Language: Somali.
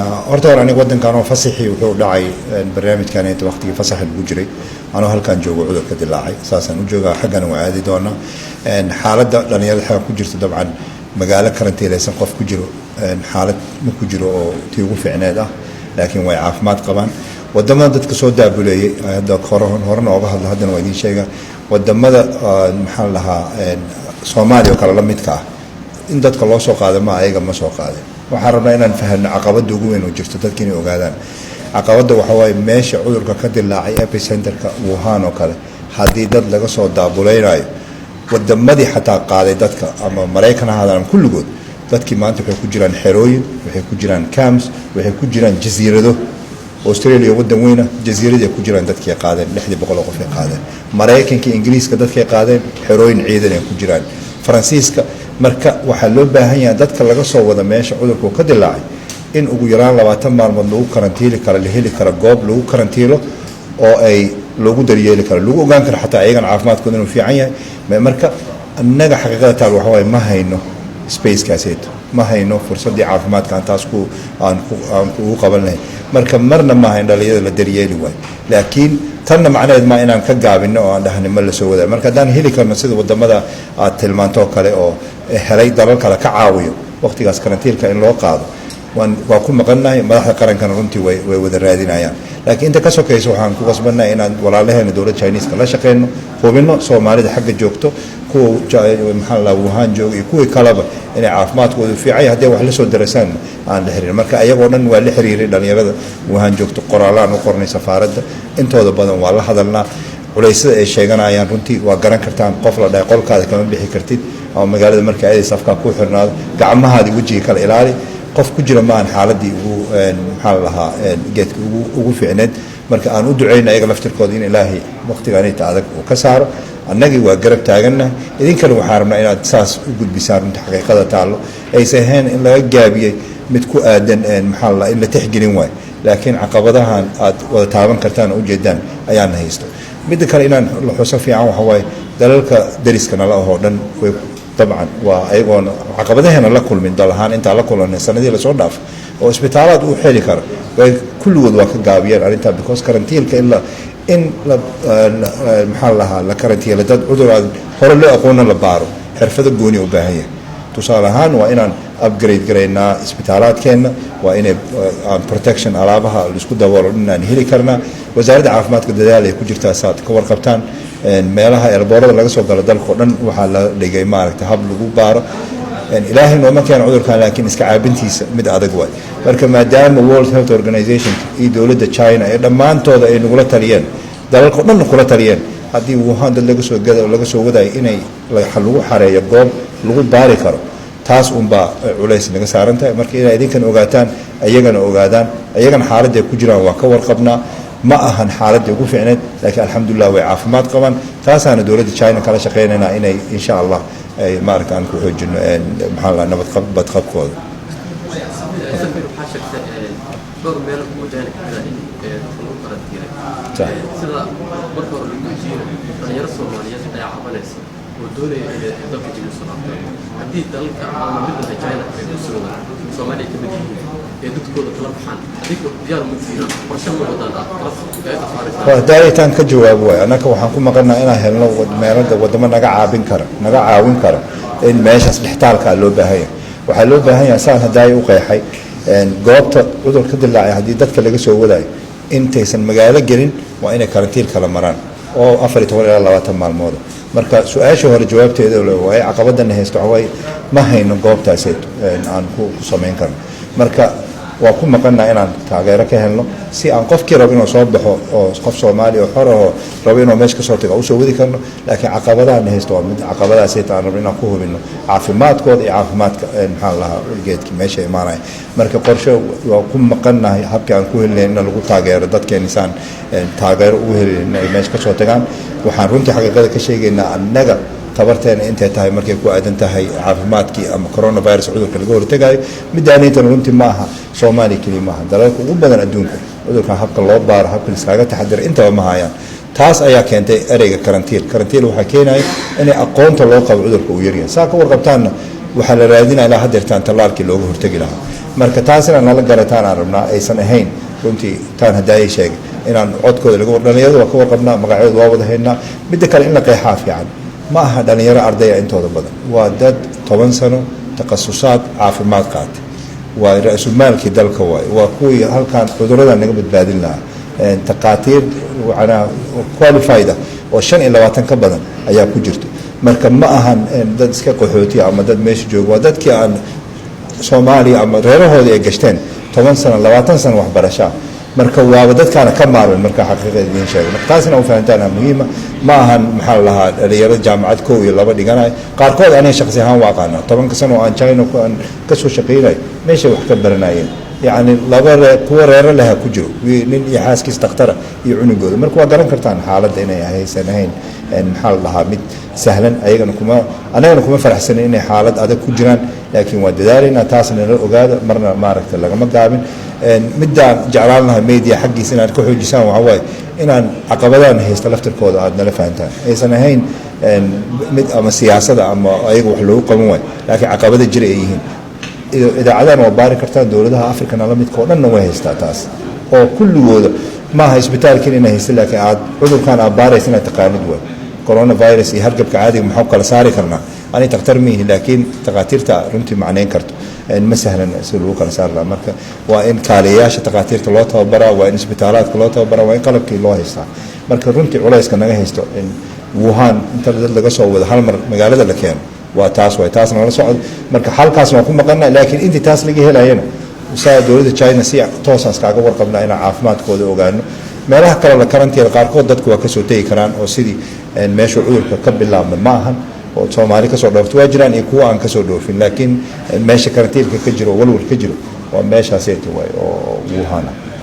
horta hore aniga waddankan oo fasaxii wuxuu dhacay barnaamijkan inta waqtigii fasaxa lagu jiray anoo halkan joogo cudurka dilaacay saasaan u joogaa xaggana waa aadi doonaa xaaladda dhalinyarada xagga ku jirta dabcan magaalo karantiilaysan qof ku jiro xaalad ma ku jiro oo tii ugu fiicneed ah laakiin way caafimaad qabaan wadamada dadka soo daabuleeyay hadda horena ooga hadlo haddana waa idiin sheegaa wadamada maxaa la dhahaa Soomaaliya oo kale la midka ah in dadka loo soo qaado ma ayaga ma soo qaadin waxaan rabnaa inaan fahamno caqabada ugu weyn oo jirto dadka inay ogaadaan caqabada waxa waaye meesha cudurka ka dilaacay epicenterka Wuhan oo kale haddii dad laga soo daabuleynayo wadamadii xataa qaaday dadka ama Mareykan ha ahaadaan kulligood dadkii maanta waxay ku jiraan xerooyin waxay ku jiraan camps waxay ku jiraan jasiirado Australia wadan weyna jasiirada ku jiraan dadkii qaadeen 600 qof ay qaadeen Mareykanka Ingiriiska dadkii qaadeen xerooyin ciidan ay ku jiraan Faransiiska marka waxa loo baahan yahay dadka laga soo wada meesha cudurku ka dilaacay in ugu yaraan 20 maalmood lagu karantiili karo la heli karo goob lagu karantiilo oo ay lagu daryeeli karo lagu ogaan karo xataa ayagan caafimaadkooda inuu fiican yahay marka annaga xaqiiqada taal waxa way ma hayno space kaaseeto ma hayno fursadii caafimaadka taas ku aan ku qabanay marka marna ma hayn dhalinyarada la daryeeli way laakiin tanna macnaheed ma inaan ka gaabino oo aan dhahno ma la soo wada marka hadaan heli karno sida wadamada aad tilmaanto kale oo helay dalal kale ka caawiyo waqtigaas karantiilka in loo qaado waa ku maqannahay madaxda qarankan runtii way wada raadinayaan laakiin inta ka sokayso waxaan ku qasbanahay inaan walaalaheena dawladda Chinese la shaqeeyno hubino Soomaalida xagga joogto kuwa maxaa la Wuhan joogo iyo kuwa kaleba inay caafimaadkoodu fiican yahay wax la soo darasaan aan la xiriir marka ayagoo dhan waa la xiriiray dhalinyarada Wuhan joogto qoraalaan u qornay safaaradda intooda badan waa la hadalnaa culeysada ay sheeganayaan runtii waa garan kartaan qof la dhaay qolkaada kama bixi kartid ama magaalada marka ay safka ku xirnaado gacmahaadi wajiga kala ilaali qof ku jira ma aan xaaladii ugu maxaa lahaa geedka ugu fiicneed marka aan u duceeyna ayaga laftirkooda in Ilaahay waqtigan ay taadag oo ka saaro annagii waa garab taaganahay idinkana waxaan rabnaa inaad saas u gudbisaan runta xaqiiqada taalo ay saaheen in laga gaabiyay mid ku aadan maxaa la in la tixgelin waay laakiin caqabadahan aad wada taaban kartaan oo jeedaan ayaan haysto mid kale inaan la xuso fiican waxa way dalalka dariskana la oo dhan way طبعا وايغون عقبدهنا la kulmin dalahan inta la kulanay sanadii la soo dhaaf oo isbitaalad uu xili karo way kulligood waa ka gaabiyeen arinta because karantiilka illa in la maxallaha la karantiila dad cudurad hore loo aqoon la baaro xirfado gooni u baahan yahay tusaalahan waa inaan upgrade gareynaa isbitaaladkeena waa inay protection alaabaha la isku daboolo inaan heli karna wasaaradda caafimaadka dadaal ay ku jirtaa saad ka warqabtaan meelaha airborada laga soo galo dalka oo dhan waxa la dhigay maaragtay hab lagu baaro ilaahay nooma keen cudurkan laakiin iska caabintiisa mid adag way marka maadaama World Health Organization iyo dawladda China ay dhamaantooda ay nagula taliyeen dalalka oo dhan kula taliyeen haddii Wuhan dad laga soo waday inay lagu xareeyo goob lagu baari karo taas baa culays naga saarantahay marka inay idinkan ogaataan ayagana ogaadaan ayagana xaaladda ku jiraan waa ka warqabnaa ma ahan xaaladda ugu fiicneed laakiin alxamdulillah way caafimaad qabaan taasana dawladda China kala shaqeynayna inay insha Allah ay maarkaan ku xoojino maxaa la nabad qabkooda ودايتان كجواب واي أنا كوحنا كم قلنا أنا هلنا ودمنا ودمنا نجا عاون كرا إن ماشي أصبحتال كاللو بهاي وحلو بهاي سان هداي وقيحي إن جوابت ودول كده اللي عهديدات كله جسوا وداي أنت سن مجال جرين وأنا كارنتيل كلامران أو أفرت ولا الله تمام الموضوع marka su'aasha hore jawaabteeda way caqabadana haysto way ma hayno goobtaas aan ku sameyn karno marka waa ku maqannaa inaan taageero ka helno si aan qofkii rabo inuu soo baxo oo qof Soomaali oo xor ah rabo inuu meesha ka soo tago soo wadi karno laakiin caqabadaha haysto waa mid caqabadaas ay taan inaan ku hubino caafimaadkooda iyo caafimaadka maxaa laha geedka meesha imaanay marka qorshe waa ku maqannaa habkii aan ku helnayna lagu taageero dadka insaan taageero u helnay meesha ka soo tagaan waxaan runtii xaqiiqada ka sheegaynaa annaga tabarteena intay tahay markay ku aadan tahay caafimaadkii ama coronavirus cudurka laga hortagayo midaanaytan runtii ma aha Soomaali kaliya ma aha dalalka ugu badan adduunka cudurkan habka loo baaro habka iskaga taxadar intaba ma hayaan taas ayaa keentay ereyga karantiil waxa keenay in aqoonta loo qabo cudurka uu yaryahay saa ka warqabtaana waxa la raadinayaa ilaa hadeertaan talaalkii looga hortagi lahaa marka taasina nala garataan aan rabnaa aysan ahayn runtii taan haddaayay sheegay inaan codkooda laga dhalinyarada waa ka warqabnaa magacyadooda waa wada haynaa midda kale in la qeexaa fiican ma aha dhalinyaro ardaya intooda badan waa dad 10 sano takhasusaad caafimaad qaatay waa ra-iisul dalka waaye waa kuwii halkaan cudurrada naga badbaadin lahaa taqaatiir qualified oo 25 ka badan ayaa ku jirto marka ma ahan dad iska qaxooti ama dad meesha jooga waa dadkii aan Soomaaliya ama reerahooda ay gashteen 10 sano 20 sano waxbarasho marka waaba dadkaana ka maarmay marka xaqiiqada idin sheegay marka taasina u fahantaan muhiima ma ahan maxaa lahaa dhalinyarada jaamacad koow iyo laba dhiganay qaarkood aniga shakhsi ahaan waa qaana 10 sano aan China ka soo shaqeynay meesha wax ka baranayeen يعني لبا kuwa reero leh ku jiro nin iyo xaaskiis dhakhtar iyo cunugooda marka waa garan kartaan xaaladda inay haysan maxal lahaa mid sahlan anagana kuma faraxsan inay xaalad adag ku jiraan laakiin waa dadaalina taasna la ogaado marna maaragtay lagama gaabin midaan jeclaan lahaa media xaqiisa inaan ka xoojisaan waxa waaye inaan caqabadahan haysta laftirkooda aad nala fahantaan aysan ahayn mid ama siyaasada ama ayaga wax loogu qaban waayo laakiin caqabada jira ay yihiin idaacadahan waa baari kartaan dowladaha Afrikana la midka oo dhan way haystaa taas oo kulligooda ma aha isbitaalkiina inay haysto laakiin aad cudurkan aad baaraysana taqaanid way coronavirus iyo hargabka caadiga maxaa kala saari karnaa ani takhtar mihi laakiin taqaatiirta runtii macneyn karto ma sahlan si loo kala saar lahaa marka waa in kaaliyaasha taqaatiirta loo tababaraa waa in isbitaalaadka loo tababaraa waa in qalabkii loo haystaa marka runtii culayska naga haysto in Wuhan inta laga soo wada hal mar magaalada la keeno waa taas way taasna la socod marka halkaas waa ku maqanaa laakiin intii taas laga helayna wasaa dawladda China si toosaas kaaga warqabna in caafimaadkooda ogaano meelaha kale la karantiil qaarkood dadku waa ka soo tagi karaan oo sidii meesha cudurka ka bilaabmay ma ahan oo Soomaali ka soo dhoofto waa jiraan iyo kuwa aan ka soo dhoofin laakiin meesha karantiilka ka jiro walwal ka jiro waa meeshaas ay tahay oo Wuhan